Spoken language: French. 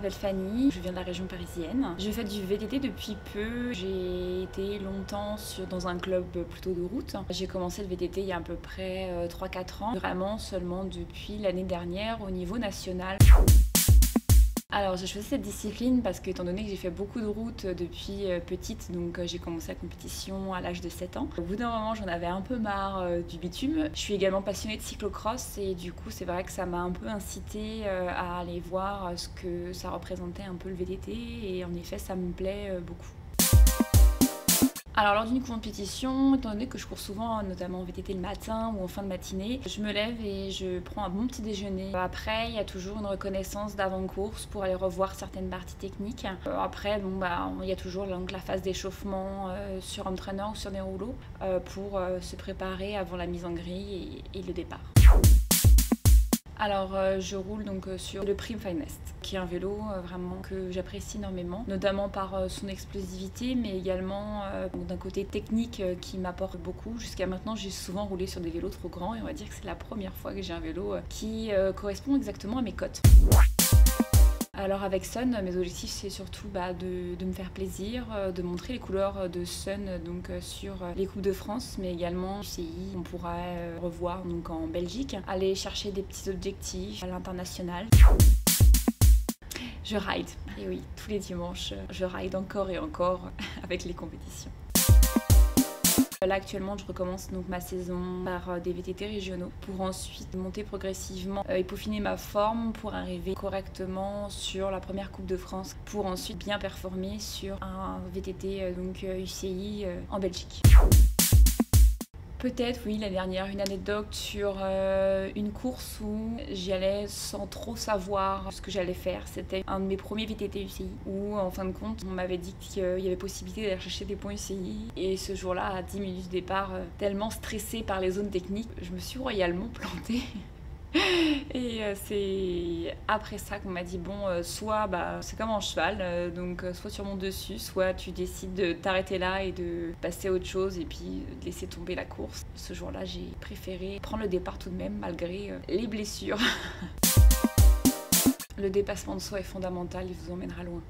m'appelle Fanny, je viens de la région parisienne. Je fais du VTT depuis peu. J'ai été longtemps dans un club plutôt de route. J'ai commencé le VTT il y a à peu près 3-4 ans, vraiment seulement depuis l'année dernière au niveau national. Alors j'ai choisi cette discipline parce que, étant donné que j'ai fait beaucoup de routes depuis petite, donc j'ai commencé la compétition à l'âge de 7 ans. Au bout d'un moment, j'en avais un peu marre du bitume. Je suis également passionnée de cyclocross et du coup c'est vrai que ça m'a un peu incitée à aller voir ce que ça représentait un peu le VTT, et en effet ça me plaît beaucoup. Alors lors d'une compétition, étant donné que je cours souvent, notamment en VTT le matin ou en fin de matinée, je me lève et je prends un bon petit déjeuner. Après, il y a toujours une reconnaissance d'avant-course pour aller revoir certaines parties techniques. Après, il y a toujours la phase d'échauffement sur home trainer ou sur des rouleaux pour se préparer avant la mise en grille et le départ. Alors je roule donc sur le Prime Finest, qui est un vélo vraiment que j'apprécie énormément, notamment par son explosivité, mais également d'un côté technique qui m'apporte beaucoup. Jusqu'à maintenant, j'ai souvent roulé sur des vélos trop grands, et on va dire que c'est la première fois que j'ai un vélo qui correspond exactement à mes cotes. Alors avec Sun, mes objectifs c'est surtout de me faire plaisir, de montrer les couleurs de Sun sur les Coupes de France, mais également UCI, on pourra revoir donc en Belgique, aller chercher des petits objectifs à l'international. Je ride, et oui, tous les dimanches, je ride encore et encore avec les compétitions. Là actuellement je recommence donc ma saison par des VTT régionaux pour ensuite monter progressivement et peaufiner ma forme pour arriver correctement sur la première Coupe de France, pour ensuite bien performer sur un VTT UCI en Belgique. Peut-être, oui, l'année dernière, une anecdote sur une course où j'y allais sans trop savoir ce que j'allais faire. C'était un de mes premiers VTT UCI où, en fin de compte, on m'avait dit qu'il y avait possibilité d'aller chercher des points UCI. Et ce jour-là, à 10 minutes du départ, tellement stressée par les zones techniques, je me suis royalement plantée. Et c'est après ça qu'on m'a dit soit c'est comme un cheval, soit tu remontes dessus, soit tu décides de t'arrêter là et de passer à autre chose et puis de laisser tomber la course. Ce jour-là, j'ai préféré prendre le départ tout de même malgré les blessures. Le dépassement de soi est fondamental, il vous emmènera loin.